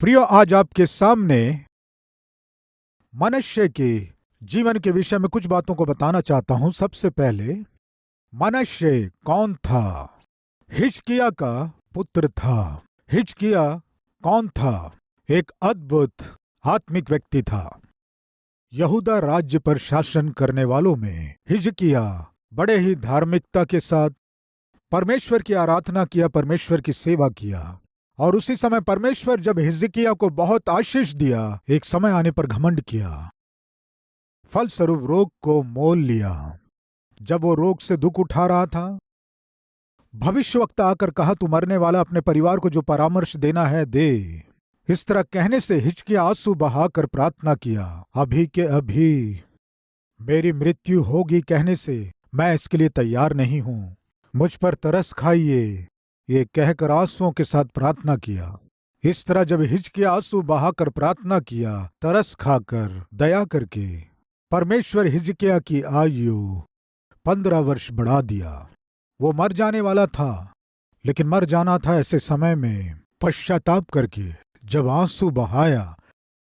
प्रियो, आज आपके सामने मनुष्य के जीवन के विषय में कुछ बातों को बताना चाहता हूं। सबसे पहले, मनुष्य कौन था? हिजकिय्याह का पुत्र था। हिजकिय्याह कौन था? एक अद्भुत आत्मिक व्यक्ति था। यहूदा राज्य पर शासन करने वालों में हिजकिय्याह बड़े ही धार्मिकता के साथ परमेश्वर की आराधना किया, परमेश्वर की सेवा किया। और उसी समय परमेश्वर जब हिजकिय्याह को बहुत आशीष दिया, एक समय आने पर घमंड किया, फलस्वरूप रोग को मोल लिया। जब वो रोग से दुख उठा रहा था, भविष्यवक्ता आकर कहा, तू मरने वाला, अपने परिवार को जो परामर्श देना है दे। इस तरह कहने से हिजकिय्याह आंसू बहाकर प्रार्थना किया, अभी के अभी मेरी मृत्यु होगी कहने से मैं इसके लिए तैयार नहीं हूं, मुझ पर तरस खाइए, ये कहकर आंसुओं के साथ प्रार्थना किया। इस तरह जब हिजकिय्याह आंसू बहाकर प्रार्थना किया, तरस खाकर, दया करके, परमेश्वर हिजकिय्याह की आयु 15 वर्ष बढ़ा दिया। वो मर जाने वाला था, लेकिन मर जाना था ऐसे समय में पश्चाताप करके। जब आंसू बहाया,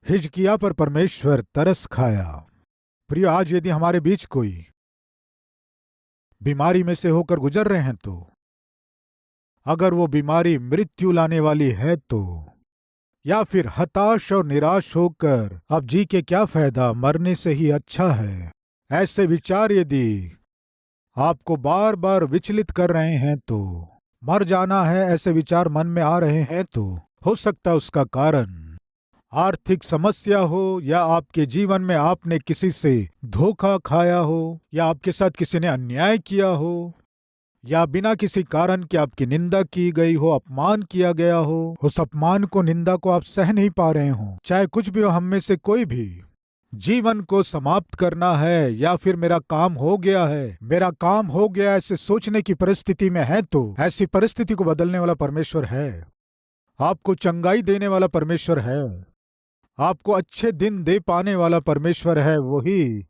हिजकिय्याह पर परमेश्वर तरस खाया। प्रिय, आज यदि हमारे बीच कोई बीमारी में से होकर गुजर रहे हैं, तो अगर वो बीमारी मृत्यु लाने वाली है तो, या फिर हताश और निराश होकर अब जी के क्या फायदा, मरने से ही अच्छा है, ऐसे विचार यदि आपको बार बार विचलित कर रहे हैं, तो मर जाना है ऐसे विचार मन में आ रहे हैं, तो हो सकता है उसका कारण आर्थिक समस्या हो, या आपके जीवन में आपने किसी से धोखा खाया हो, या आपके साथ किसी ने अन्याय किया हो, या बिना किसी कारण के आपकी निंदा की गई हो, अपमान किया गया हो। उस अपमान को, निंदा को आप सह नहीं पा रहे हो। चाहे कुछ भी हो, हम में से कोई भी जीवन को समाप्त करना है, या फिर मेरा काम हो गया है, मेरा काम हो गया, ऐसे सोचने की परिस्थिति में है, तो ऐसी परिस्थिति को बदलने वाला परमेश्वर है। आपको चंगाई देने वाला परमेश्वर है। आपको अच्छे दिन दे पाने वाला परमेश्वर है, वही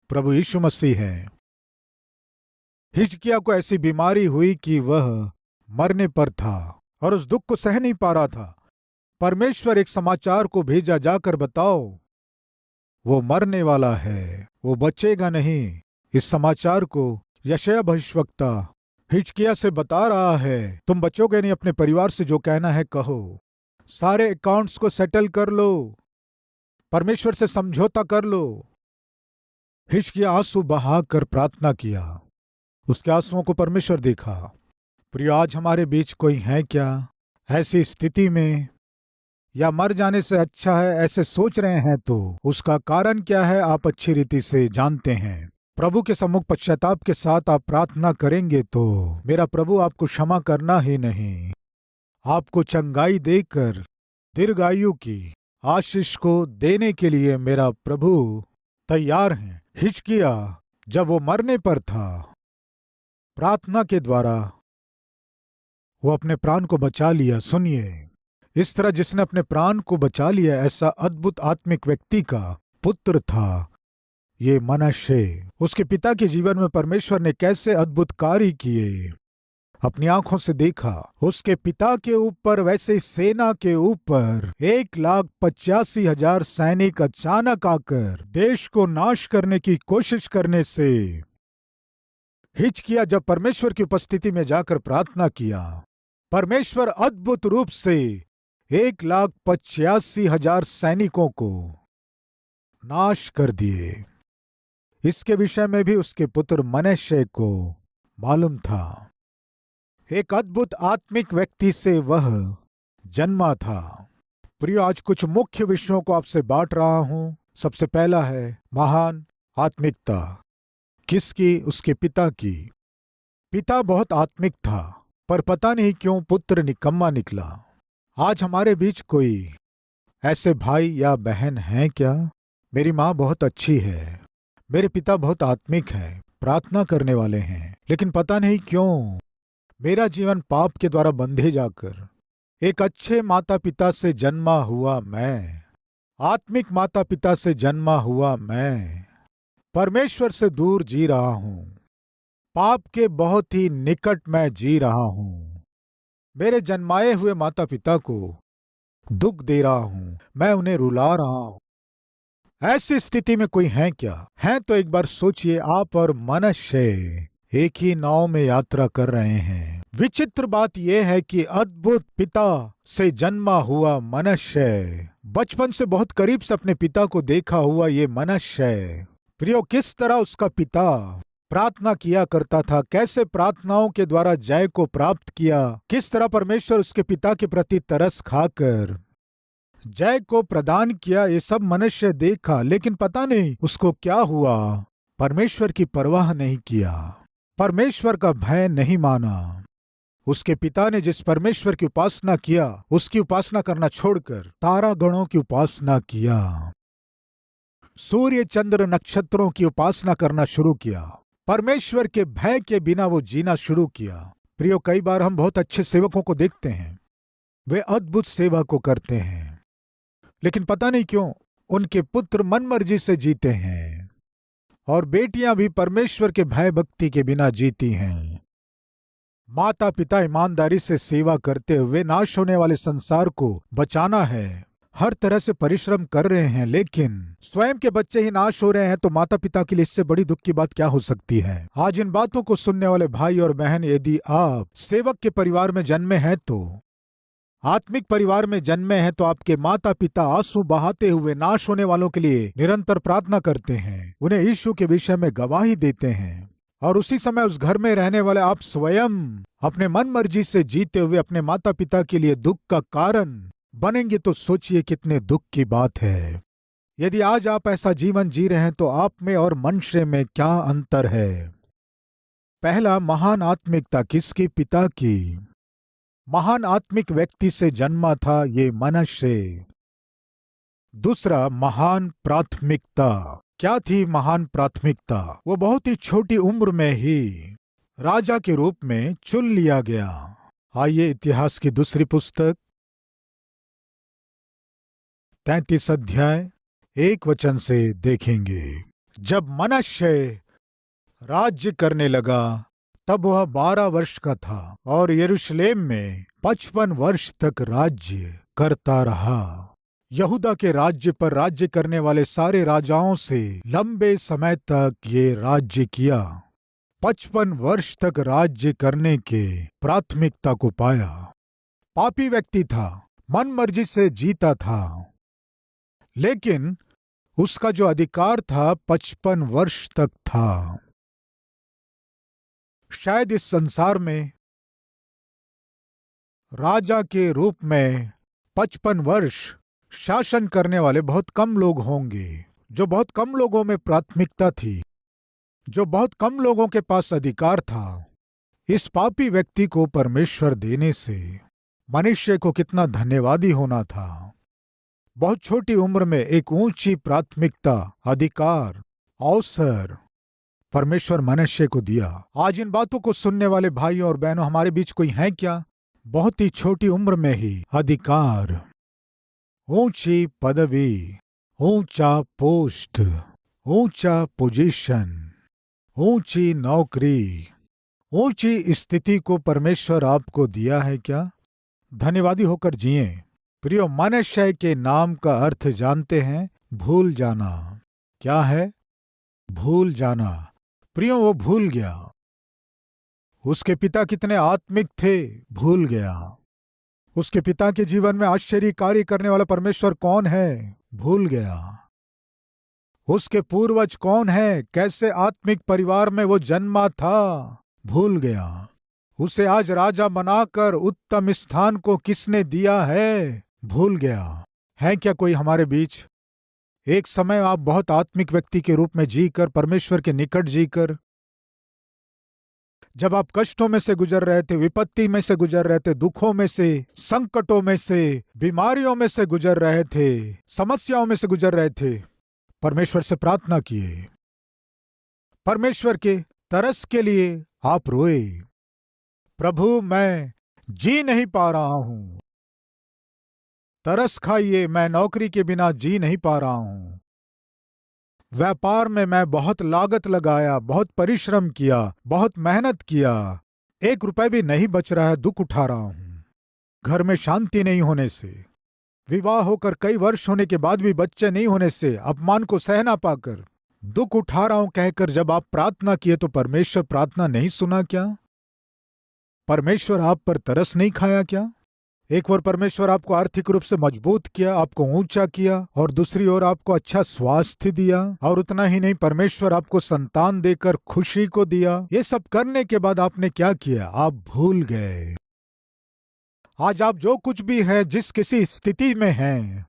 प्रभु यीशु मसीह है। हिजकिय्याह को ऐसी बीमारी हुई कि वह मरने पर था और उस दुख को सह नहीं पा रहा था। परमेश्वर एक समाचार को भेजा, जाकर बताओ वो मरने वाला है, वो बचेगा नहीं। इस समाचार को यशायाह भविष्यवक्ता हिजकिय्याह से बता रहा है, तुम बचोगे नहीं, अपने परिवार से जो कहना है कहो, सारे अकाउंट्स को सेटल कर लो, परमेश्वर से समझौता कर लो। हिजकिय्याह आंसू बहाकर प्रार्थना किया, उसके आंसुओं को परमेश्वर देखा। प्रिय, आज हमारे बीच कोई है क्या ऐसी स्थिति में, या मर जाने से अच्छा है ऐसे सोच रहे हैं, तो उसका कारण क्या है आप अच्छी रीति से जानते हैं। प्रभु के सम्मुख पश्चाताप के साथ आप प्रार्थना करेंगे तो मेरा प्रभु आपको क्षमा करना ही नहीं, आपको चंगाई देकर दीर्घायु की आशीष को देने के लिए मेरा प्रभु तैयार है। हिजकिय्याह जब वो मरने पर था, प्रार्थना के द्वारा वो अपने प्राण को बचा लिया। सुनिए, इस तरह जिसने अपने प्राण को बचा लिया, ऐसा अद्भुत आत्मिक व्यक्ति का पुत्र था ये मनश्शे। उसके पिता के जीवन में परमेश्वर ने कैसे अद्भुत कार्य किए, अपनी आंखों से देखा। उसके पिता के ऊपर, वैसे सेना के ऊपर 1,85,000 सैनिक अचानक आकर देश को नाश करने की कोशिश करने से हिजकिय्याह जब परमेश्वर की उपस्थिति में जाकर प्रार्थना किया, परमेश्वर अद्भुत रूप से 1,85,000 सैनिकों को नाश कर दिए। इसके विषय में भी उसके पुत्र मनश्शे को मालूम था। एक अद्भुत आत्मिक व्यक्ति से वह जन्मा था। प्रिय, आज कुछ मुख्य विषयों को आपसे बांट रहा हूं। सबसे पहला है महान आत्मिकता। किसकी? उसके पिता की। पिता बहुत आत्मिक था, पर पता नहीं क्यों पुत्र निकम्मा निकला। आज हमारे बीच कोई ऐसे भाई या बहन हैं क्या? मेरी माँ बहुत अच्छी है, मेरे पिता बहुत आत्मिक है, प्रार्थना करने वाले हैं, लेकिन पता नहीं क्यों मेरा जीवन पाप के द्वारा बंधे जाकर, एक अच्छे माता पिता से जन्मा हुआ मैं, आत्मिक माता पिता से जन्मा हुआ मैं, परमेश्वर से दूर जी रहा हूं, पाप के बहुत ही निकट मैं जी रहा हूं। मेरे जन्माए हुए माता पिता को दुख दे रहा हूं, मैं उन्हें रुला रहा हूं। ऐसी स्थिति में कोई है क्या? है तो एक बार सोचिए, आप और मनुष्य एक ही नाव में यात्रा कर रहे हैं। विचित्र बात यह है कि अद्भुत पिता से जन्मा हुआ मनुष्य, बचपन से बहुत करीब से अपने पिता को देखा हुआ ये मनुष्य, प्रियो, किस तरह उसका पिता प्रार्थना किया करता था, कैसे प्रार्थनाओं के द्वारा जय को प्राप्त किया, किस तरह परमेश्वर उसके पिता के प्रति तरस खाकर जय को प्रदान किया, ये सब मनुष्य देखा। लेकिन पता नहीं उसको क्या हुआ, परमेश्वर की परवाह नहीं किया, परमेश्वर का भय नहीं माना। उसके पिता ने जिस परमेश्वर की उपासना किया, उसकी उपासना करना छोड़कर तारागणों की उपासना किया, सूर्य चंद्र नक्षत्रों की उपासना करना शुरू किया। परमेश्वर के भय के बिना वो जीना शुरू किया। प्रियो, कई बार हम बहुत अच्छे सेवकों को देखते हैं, वे अद्भुत सेवा को करते हैं, लेकिन पता नहीं क्यों उनके पुत्र मनमर्जी से जीते हैं, और बेटियां भी परमेश्वर के भय भक्ति के बिना जीती हैं। माता पिता ईमानदारी से सेवा करते हुए नाश होने वाले संसार को बचाना है, हर तरह से परिश्रम कर रहे हैं, लेकिन स्वयं के बच्चे ही नाश हो रहे हैं, तो माता पिता के लिए इससे बड़ी दुख की बात क्या हो सकती है? आज इन बातों को सुनने वाले भाई और बहन, यदि आप सेवक के परिवार में जन्मे हैं, तो आत्मिक परिवार में जन्मे हैं, तो आपके माता पिता आंसू बहाते हुए नाश होने वालों के लिए निरंतर प्रार्थना करते हैं, उन्हें यीशु के विषय में गवाही देते हैं, और उसी समय उस घर में रहने वाले आप स्वयं अपने मन मर्जी से जीते हुए अपने माता पिता के लिए दुख का कारण बनेंगे, तो सोचिए कितने दुख की बात है। यदि आज आप ऐसा जीवन जी रहे हैं, तो आप में और मनुष्य में क्या अंतर है? पहला, महान आत्मिकता किसकी? पिता की। महान आत्मिक व्यक्ति से जन्मा था ये मनुष्य। दूसरा, महान प्राथमिकता। क्या थी महान प्राथमिकता? वो बहुत ही छोटी उम्र में ही राजा के रूप में चुन लिया गया। आइए इतिहास की दूसरी पुस्तक 33 अध्याय 1 वचन से देखेंगे। जब मनुष्य राज्य करने लगा, तब वह 12 वर्ष का था और यरूशलेम में 55 वर्ष तक राज्य करता रहा। यहूदा के राज्य पर राज्य करने वाले सारे राजाओं से लंबे समय तक ये राज्य किया। 55 वर्ष तक राज्य करने के प्राथमिकता को पाया। पापी व्यक्ति था, मन मर्जी से जीता था, लेकिन उसका जो अधिकार था 55 वर्ष तक था। शायद इस संसार में राजा के रूप में 55 वर्ष शासन करने वाले बहुत कम लोग होंगे, जो बहुत कम लोगों में प्राथमिकता थी, जो बहुत कम लोगों के पास अधिकार था। इस पापी व्यक्ति को परमेश्वर देने से मनुष्य को कितना धन्यवादी होना था। बहुत छोटी उम्र में एक ऊंची प्राथमिकता, अधिकार, अवसर परमेश्वर मनुष्य को दिया। आज इन बातों को सुनने वाले भाइयों और बहनों, हमारे बीच कोई है क्या? बहुत ही छोटी उम्र में ही अधिकार, ऊंची पदवी, ऊंचा पोस्ट, ऊंचा पोजीशन, ऊंची नौकरी, ऊंची स्थिति को परमेश्वर आपको दिया है क्या? धन्यवादी होकर जिए। प्रियो, मनुष्य के नाम का अर्थ जानते हैं? भूल जाना। क्या है? भूल जाना। प्रियो, वो भूल गया उसके पिता कितने आत्मिक थे, भूल गया उसके पिता के जीवन में आश्चर्य कार्य करने वाला परमेश्वर कौन है, भूल गया उसके पूर्वज कौन है, कैसे आत्मिक परिवार में वो जन्मा था, भूल गया उसे आज राजा बनाकर उत्तम स्थान को किसने दिया है, भूल गया। है क्या कोई हमारे बीच? एक समय आप बहुत आत्मिक व्यक्ति के रूप में जीकर, परमेश्वर के निकट जीकर, जब आप कष्टों में से गुजर रहे थे, विपत्ति में से गुजर रहे थे, दुखों में से, संकटों में से, बीमारियों में से गुजर रहे थे, समस्याओं में से गुजर रहे थे, परमेश्वर से प्रार्थना किए, परमेश्वर के तरस के लिए आप रोए, प्रभु मैं जी नहीं पा रहा हूं, तरस खाइए, मैं नौकरी के बिना जी नहीं पा रहा हूं, व्यापार में मैं बहुत लागत लगाया, बहुत परिश्रम किया, बहुत मेहनत किया, 1 रुपए भी नहीं बच रहा है, दुख उठा रहा हूं, घर में शांति नहीं होने से, विवाह होकर कई वर्ष होने के बाद भी बच्चे नहीं होने से अपमान को सह ना पाकर दुख उठा रहा हूं कहकर जब आप प्रार्थना किए तो परमेश्वर प्रार्थना नहीं सुना क्या? परमेश्वर आप पर तरस नहीं खाया क्या? एक ओर परमेश्वर आपको आर्थिक रूप से मजबूत किया, आपको ऊंचा किया, और दूसरी ओर आपको अच्छा स्वास्थ्य दिया, और उतना ही नहीं परमेश्वर आपको संतान देकर खुशी को दिया। ये सब करने के बाद आपने क्या किया? आप भूल गए। आज आप जो कुछ भी है, जिस किसी स्थिति में हैं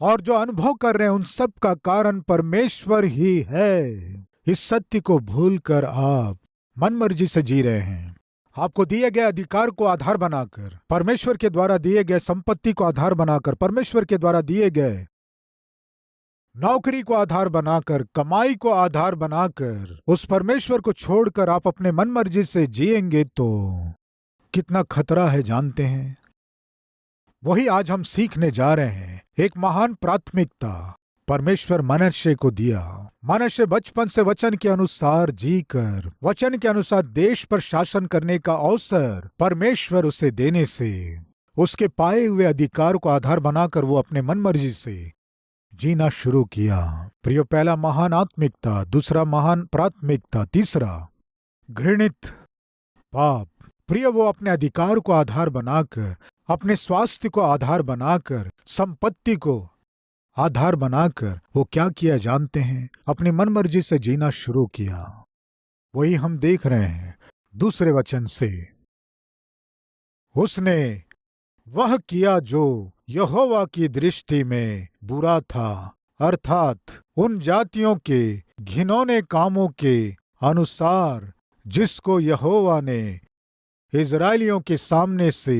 और जो अनुभव कर रहे हैं, उन सब का कारण परमेश्वर ही है। इस सत्य को भूलकर आप मनमर्जी से जी रहे हैं। आपको दिए गए अधिकार को आधार बनाकर, परमेश्वर के द्वारा दिए गए संपत्ति को आधार बनाकर, परमेश्वर के द्वारा दिए गए नौकरी को आधार बनाकर, कमाई को आधार बनाकर उस परमेश्वर को छोड़कर आप अपने मनमर्जी से जिएंगे तो कितना खतरा है जानते हैं? वही आज हम सीखने जा रहे हैं। एक महान प्राथमिकता परमेश्वर मनुष्य को दिया। मनुष्य बचपन से वचन के अनुसार जीकर वचन के अनुसार देश पर शासन करने का अवसर परमेश्वर उसे देने से उसके पाए हुए अधिकार को आधार बनाकर वो अपने मनमर्जी से जीना शुरू किया। प्रियो, पहला महान आत्मिकता, दूसरा महान प्राथमिकता, तीसरा घृणित पाप। प्रिय, वो अपने अधिकार को आधार बनाकर, अपने स्वास्थ्य को आधार बनाकर, संपत्ति को आधार बनाकर वो क्या किया जानते हैं? अपनी मनमर्जी से जीना शुरू किया। वही हम देख रहे हैं दूसरे वचन से। उसने वह किया जो यहोवा की दृष्टि में बुरा था, अर्थात उन जातियों के घिनौने कामों के अनुसार जिसको यहोवा ने इज़राइलियों के सामने से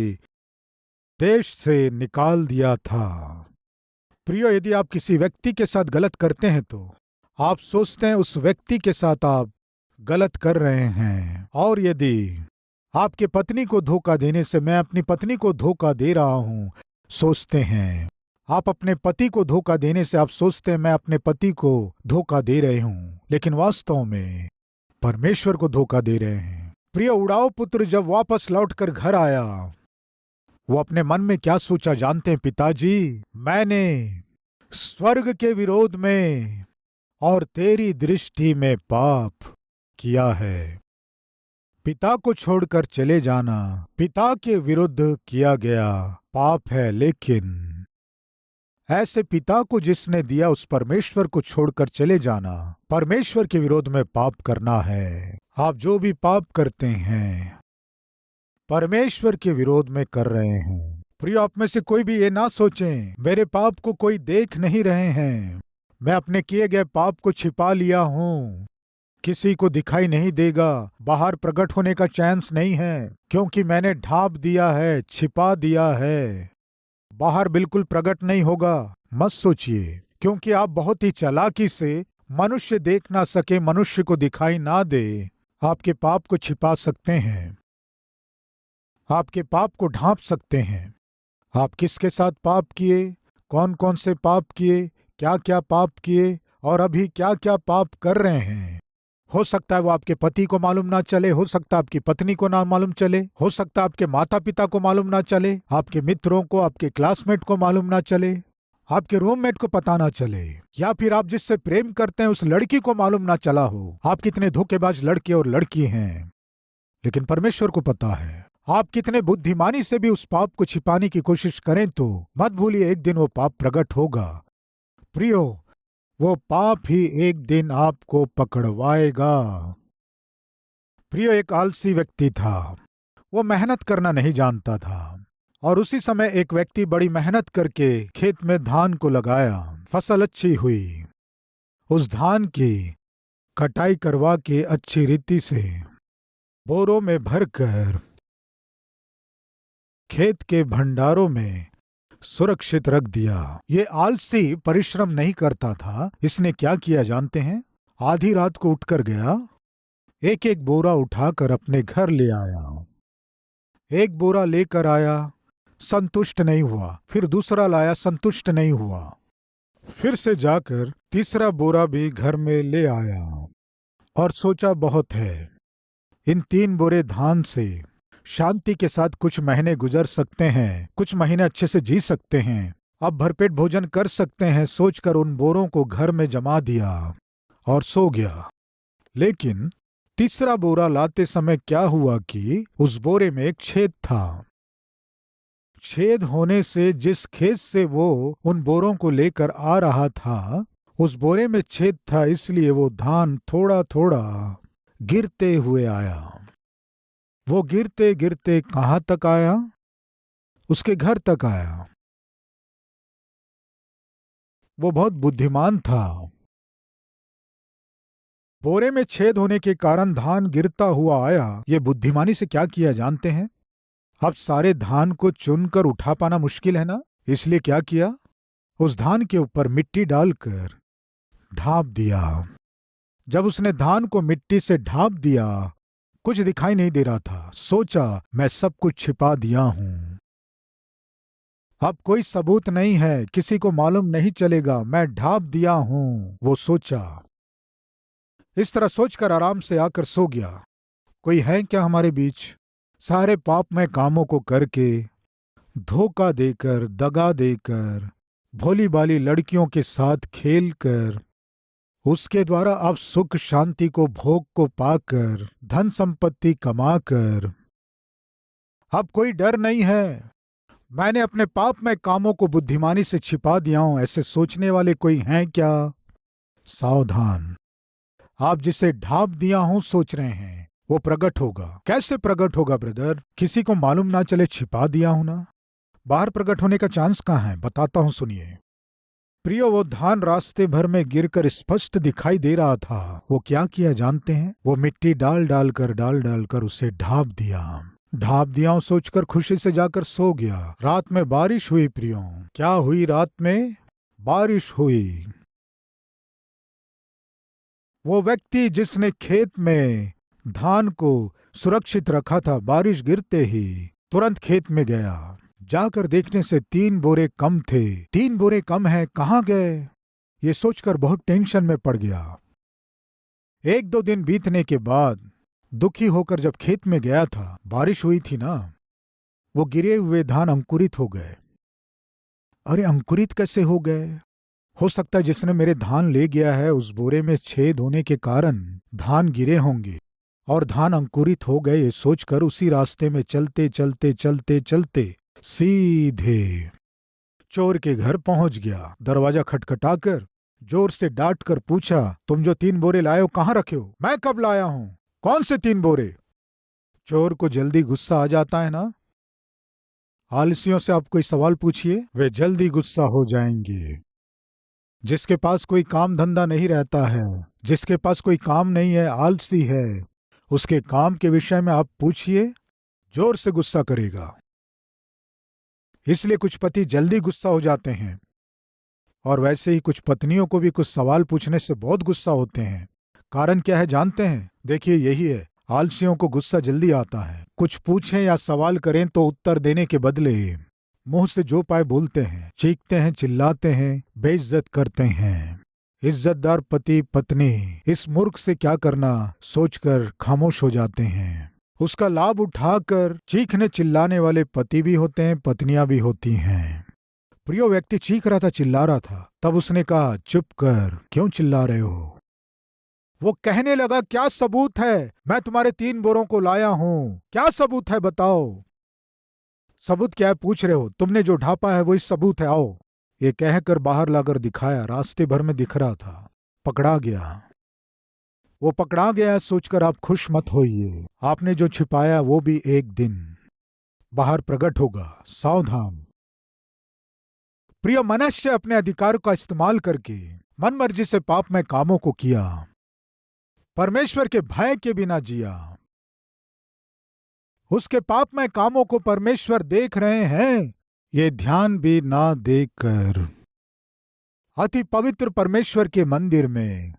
देश से निकाल दिया था। प्रियो, यदि आप किसी व्यक्ति के साथ गलत करते हैं तो आप सोचते हैं उस व्यक्ति के साथ आप गलत कर रहे हैं, और यदि आपके पत्नी को धोखा देने से मैं अपनी पत्नी को धोखा दे रहा हूं सोचते हैं, आप अपने पति को धोखा देने से आप सोचते हैं मैं अपने पति को धोखा दे रहे हूं, लेकिन वास्तव में परमेश्वर को धोखा दे रहे हैं। प्रिय, उड़ाऊ पुत्र जब वापस लौटकर घर आया, वो अपने मन में क्या सोचा जानते हैं? पिताजी, मैंने स्वर्ग के विरोध में और तेरी दृष्टि में पाप किया है। पिता को छोड़कर चले जाना पिता के विरुद्ध किया गया पाप है, लेकिन ऐसे पिता को जिसने दिया उस परमेश्वर को छोड़कर चले जाना परमेश्वर के विरोध में पाप करना है। आप जो भी पाप करते हैं परमेश्वर के विरोध में कर रहे हैं। प्रिय, आप में से कोई भी ये ना सोचें मेरे पाप को कोई देख नहीं रहे हैं, मैं अपने किए गए पाप को छिपा लिया हूं, किसी को दिखाई नहीं देगा, बाहर प्रकट होने का चांस नहीं है, क्योंकि मैंने ढांप दिया है, छिपा दिया है, बाहर बिल्कुल प्रकट नहीं होगा। मत सोचिए, क्योंकि आप बहुत ही चालाकी से मनुष्य देख ना सके, मनुष्य को दिखाई ना दे, आपके पाप को छिपा सकते हैं, आपके पाप को ढांप सकते हैं। आप किसके साथ पाप किए, कौन कौन से पाप किए, क्या क्या पाप किए और अभी क्या क्या पाप कर रहे हैं, हो सकता है वो आपके पति को मालूम ना चले, हो सकता है आपकी पत्नी को ना मालूम चले, हो सकता है आपके माता पिता को मालूम ना चले, आपके मित्रों को, आपके क्लासमेट को मालूम ना चले, आपके रूममेट को पता ना चले, या फिर आप जिससे प्रेम करते हैं उस लड़की को मालूम ना चला हो आप कितने धोखेबाज लड़के और लड़की हैं। लेकिन परमेश्वर को पता है। आप कितने बुद्धिमानी से भी उस पाप को छिपाने की कोशिश करें तो मत भूलिए एक दिन वो पाप प्रकट होगा। प्रियो, वो पाप ही एक दिन आपको पकड़वाएगा। प्रियो, एक आलसी व्यक्ति था, वो मेहनत करना नहीं जानता था, और उसी समय एक व्यक्ति बड़ी मेहनत करके खेत में धान को लगाया, फसल अच्छी हुई, उस धान की कटाई करवा के अच्छी रीति से बोरों में भरकर खेत के भंडारों में सुरक्षित रख दिया। ये आलसी परिश्रम नहीं करता था। इसने क्या किया जानते हैं? आधी रात को उठकर गया, एक एक बोरा उठाकर अपने घर ले आया। एक बोरा लेकर आया, संतुष्ट नहीं हुआ, फिर दूसरा लाया, संतुष्ट नहीं हुआ, फिर से जाकर तीसरा बोरा भी घर में ले आया और सोचा बहुत है, इन 3 बोरे धान से शांति के साथ कुछ महीने गुजर सकते हैं, कुछ महीने अच्छे से जी सकते हैं, अब भरपेट भोजन कर सकते हैं सोचकर उन बोरों को घर में जमा दिया और सो गया। लेकिन तीसरा बोरा लाते समय क्या हुआ कि उस बोरे में एक छेद था। छेद होने से जिस खेत से वो उन बोरों को लेकर आ रहा था उस बोरे में छेद था, इसलिए वो धान थोड़ा थोड़ा गिरते हुए आया। वो गिरते गिरते कहां तक आया? उसके घर तक आया। वो बहुत बुद्धिमान था। बोरे में छेद होने के कारण धान गिरता हुआ आया। ये बुद्धिमानी से क्या किया जानते हैं? अब सारे धान को चुनकर उठा पाना मुश्किल है ना, इसलिए क्या किया? उस धान के ऊपर मिट्टी डालकर ढांप दिया। जब उसने धान को मिट्टी से ढांप दिया, कुछ दिखाई नहीं दे रहा था। सोचा मैं सब कुछ छिपा दिया हूं, अब कोई सबूत नहीं है, किसी को मालूम नहीं चलेगा, मैं ढांप दिया हूं, वो सोचा। इस तरह सोचकर आराम से आकर सो गया। कोई है क्या हमारे बीच? सारे पापमय कामों को करके, धोखा देकर, दगा देकर, भोली भाली लड़कियों के साथ खेलकर, उसके द्वारा अब सुख शांति को भोग को पाकर, धन संपत्ति कमाकर अब कोई डर नहीं है, मैंने अपने पापमय कामों को बुद्धिमानी से छिपा दिया हूं, ऐसे सोचने वाले कोई हैं क्या? सावधान, आप जिसे ढांप दिया हूं सोच रहे हैं वो प्रकट होगा। कैसे प्रकट होगा ब्रदर? किसी को मालूम ना चले, छिपा दिया हूं ना। बाहर प्रकट होने का चांस कहां है? बताता हूं, सुनिए। प्रियो, वो धान रास्ते भर में गिरकर स्पष्ट दिखाई दे रहा था। वो क्या किया जानते हैं? वो मिट्टी डाल डालकर उसे ढांप दिया सोचकर खुशी से जाकर सो गया। रात में बारिश हुई प्रियो। क्या हुई? रात में बारिश हुई। वो व्यक्ति जिसने खेत में धान को सुरक्षित रखा था, बारिश गिरते ही तुरंत खेत में गया। जाकर देखने से 3 बोरे कम थे। 3 बोरे कम है, कहां गए? ये सोचकर बहुत टेंशन में पड़ गया। 1-2 दिन बीतने के बाद दुखी होकर जब खेत में गया था, बारिश हुई थी ना, वो गिरे हुए धान अंकुरित हो गए। अरे अंकुरित कैसे हो गए? हो सकता है जिसने मेरे धान ले गया है उस बोरे में छेद होने के कारण धान गिरे होंगे और धान अंकुरित हो गए। ये सोचकर उसी रास्ते में चलते सीधे चोर के घर पहुंच गया। दरवाजा खटखटाकर जोर से डांट कर पूछा, तुम जो 3 बोरे लाए हो कहां रखे हो? मैं कब लाया हूं? कौन से 3 बोरे? चोर को जल्दी गुस्सा आ जाता है ना। आलसियों से आप कोई सवाल पूछिए, वे जल्दी गुस्सा हो जाएंगे। जिसके पास कोई काम धंधा नहीं रहता है, जिसके पास कोई काम नहीं है, आलसी है, उसके काम के विषय में आप पूछिए, जोर से गुस्सा करेगा। इसलिए कुछ पति जल्दी गुस्सा हो जाते हैं और वैसे ही कुछ पत्नियों को भी कुछ सवाल पूछने से बहुत गुस्सा होते हैं। कारण क्या है जानते हैं? देखिए यही है, आलसियों को गुस्सा जल्दी आता है। कुछ पूछें या सवाल करें तो उत्तर देने के बदले मुंह से जो पाए बोलते हैं, चीखते हैं, चिल्लाते हैं, बेइज्जत करते हैं। इज्जतदार पति पत्नी इस मूर्ख से क्या करना सोचकर खामोश हो जाते हैं। उसका लाभ उठाकर चीखने चिल्लाने वाले पति भी होते हैं, पत्नियां भी होती हैं। प्रियो व्यक्ति चीख रहा था, चिल्ला रहा था। तब उसने कहा, चुप कर, क्यों चिल्ला रहे हो? वो कहने लगा, क्या सबूत है? मैं तुम्हारे 3 बोरों को लाया हूं, क्या सबूत है बताओ? सबूत क्या है पूछ रहे हो? तुमने जो ढापा है वही सबूत है, आओ। ये कहकर बाहर लाकर दिखाया। रास्ते भर में दिख रहा था। पकड़ा गया। वो पकड़ा गया सोचकर आप खुश मत होइए। आपने जो छिपाया वो भी एक दिन बाहर प्रकट होगा, सावधान। प्रिय, मनुष्य अपने अधिकार का इस्तेमाल करके मनमर्जी से पाप में कामों को किया, परमेश्वर के भय के बिना जिया। उसके पाप में कामों को परमेश्वर देख रहे हैं, ये ध्यान भी ना देकर अति पवित्र परमेश्वर के मंदिर में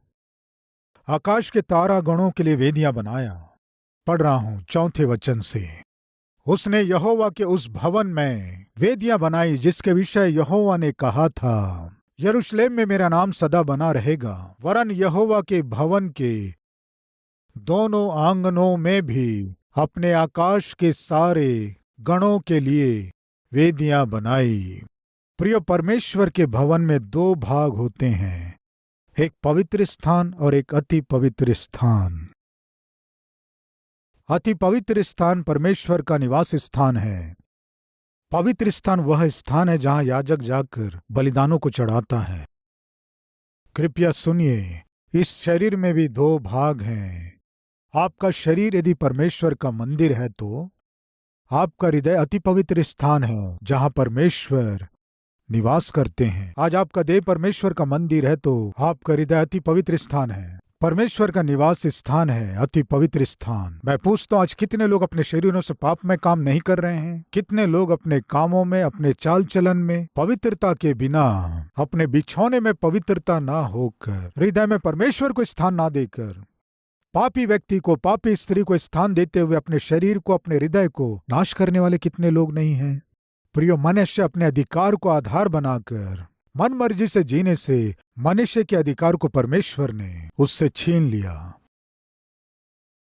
आकाश के तारा गणों के लिए वेदियां बनाया। पढ़ रहा हूं 4 वचन से। उसने यहोवा के उस भवन में वेदियां बनाई जिसके विषय यहोवा ने कहा था, यरूशलेम में मेरा नाम सदा बना रहेगा। वरन यहोवा के भवन के दोनों आंगनों में भी अपने आकाश के सारे गणों के लिए वेदियां बनाई। प्रिय, परमेश्वर के भवन में दो भाग होते हैं, एक पवित्र स्थान और एक अति पवित्र स्थान। अति पवित्र स्थान परमेश्वर का निवास स्थान है। पवित्र स्थान वह स्थान है जहां याजक जाकर बलिदानों को चढ़ाता है। कृपया सुनिए, इस शरीर में भी दो भाग हैं। आपका शरीर यदि परमेश्वर का मंदिर है तो आपका हृदय अति पवित्र स्थान है जहां परमेश्वर निवास करते हैं। आज आपका देह परमेश्वर का मंदिर है तो आपका हृदय अति पवित्र स्थान है, परमेश्वर का निवास स्थान है, अति पवित्र स्थान। मैं पूछता हूं, आज कितने लोग अपने शरीरों से पाप में काम नहीं कर रहे हैं? कितने लोग अपने कामों में, अपने चाल चलन में पवित्रता के बिना, अपने बिछौने में पवित्रता ना होकर, हृदय में परमेश्वर को स्थान ना देकर, पापी व्यक्ति को, पापी स्त्री को स्थान देते हुए अपने शरीर को, अपने हृदय को नाश करने वाले कितने लोग नहीं हैं? प्रियो, मनुष्य अपने अधिकार को आधार बनाकर मन मर्जी से जीने से मनुष्य के अधिकार को परमेश्वर ने उससे छीन लिया।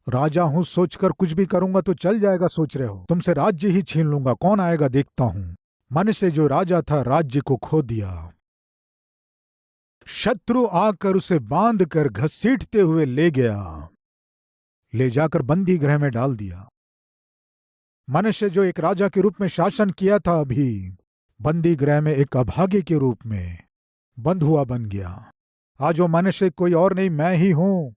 राजा हूं सोचकर कुछ भी करूंगा तो चल जाएगा, सोच रहे हो? तुमसे राज्य ही छीन लूंगा, कौन आएगा देखता हूं। मनुष्य जो राजा था, राज्य को खो दिया। शत्रु आकर उसे बांध कर घसीटते हुए ले गया, ले जाकर बंदी गृह में डाल दिया। मनुष्य जो एक राजा के रूप में शासन किया था, अभी बंदी गृह में एक अभागे के रूप में बंद हुआ बन गया। आज वो मनुष्य कोई और नहीं, मैं ही हूं।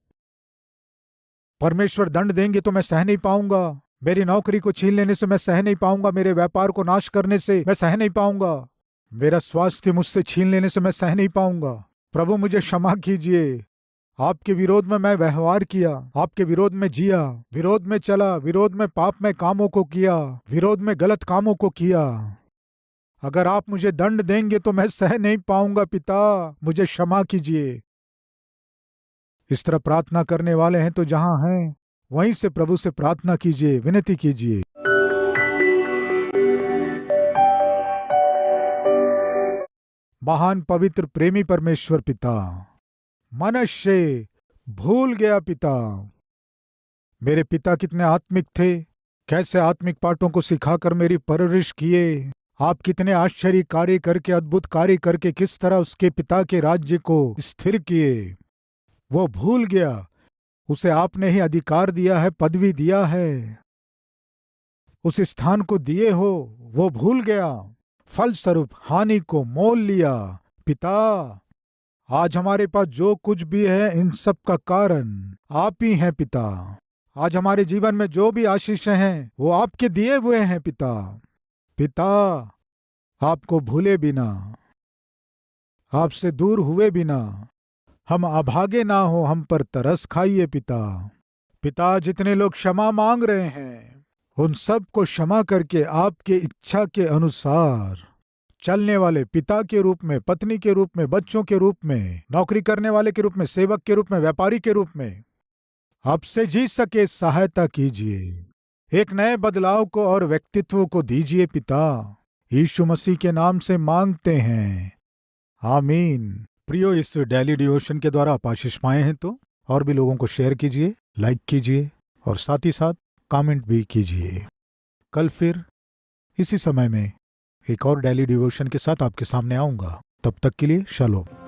परमेश्वर दंड देंगे तो मैं सह नहीं पाऊंगा, मेरी नौकरी को छीन लेने से मैं सह नहीं पाऊंगा, मेरे व्यापार को नाश करने से मैं सह नहीं पाऊंगा, मेरा स्वास्थ्य मुझसे छीन लेने से मैं सह नहीं पाऊंगा। प्रभु मुझे क्षमा कीजिए, आपके विरोध में मैं व्यवहार किया, आपके विरोध में जिया, विरोध में चला, विरोध में पाप में कामों को किया, विरोध में गलत कामों को किया। अगर आप मुझे दंड देंगे तो मैं सह नहीं पाऊंगा, पिता मुझे क्षमा कीजिए। इस तरह प्रार्थना करने वाले हैं तो जहां हैं वहीं से प्रभु से प्रार्थना कीजिए, विनती कीजिए। महान पवित्र प्रेमी परमेश्वर पिता, मनुष्य भूल गया पिता। मेरे पिता कितने आत्मिक थे, कैसे आत्मिक पाठों को सिखाकर मेरी परवरिश किए। आप कितने आश्चर्य कार्य करके, अद्भुत कार्य करके किस तरह उसके पिता के राज्य को स्थिर किए। वो भूल गया, उसे आपने ही अधिकार दिया है, पदवी दिया है, उस स्थान को दिए हो, वो भूल गया, फलस्वरूप हानि को मोल लिया। पिता, आज हमारे पास जो कुछ भी है इन सब का कारण आप ही हैं पिता। आज हमारे जीवन में जो भी आशीषें हैं वो आपके दिए हुए हैं पिता। पिता, आपको भूले बिना, आपसे दूर हुए बिना हम अभागे ना हो, हम पर तरस खाइए पिता। पिता, जितने लोग क्षमा मांग रहे हैं उन सब को क्षमा करके आपके इच्छा के अनुसार चलने वाले पिता के रूप में, पत्नी के रूप में, बच्चों के रूप में, नौकरी करने वाले के रूप में, सेवक के रूप में, व्यापारी के रूप में आपसे जी सके सहायता कीजिए। एक नए बदलाव को और व्यक्तित्व को दीजिए पिता। यीशु मसीह के नाम से मांगते हैं, आमीन। प्रियो, इस डेली डिवोशन के द्वारा आप आशीष पाए हैं तो और भी लोगों को शेयर कीजिए, लाइक कीजिए और साथ ही साथ कमेंट भी कीजिए। कल फिर इसी समय में एक और डेली डिवोशन के साथ आपके सामने आऊंगा। तब तक के लिए शालोम।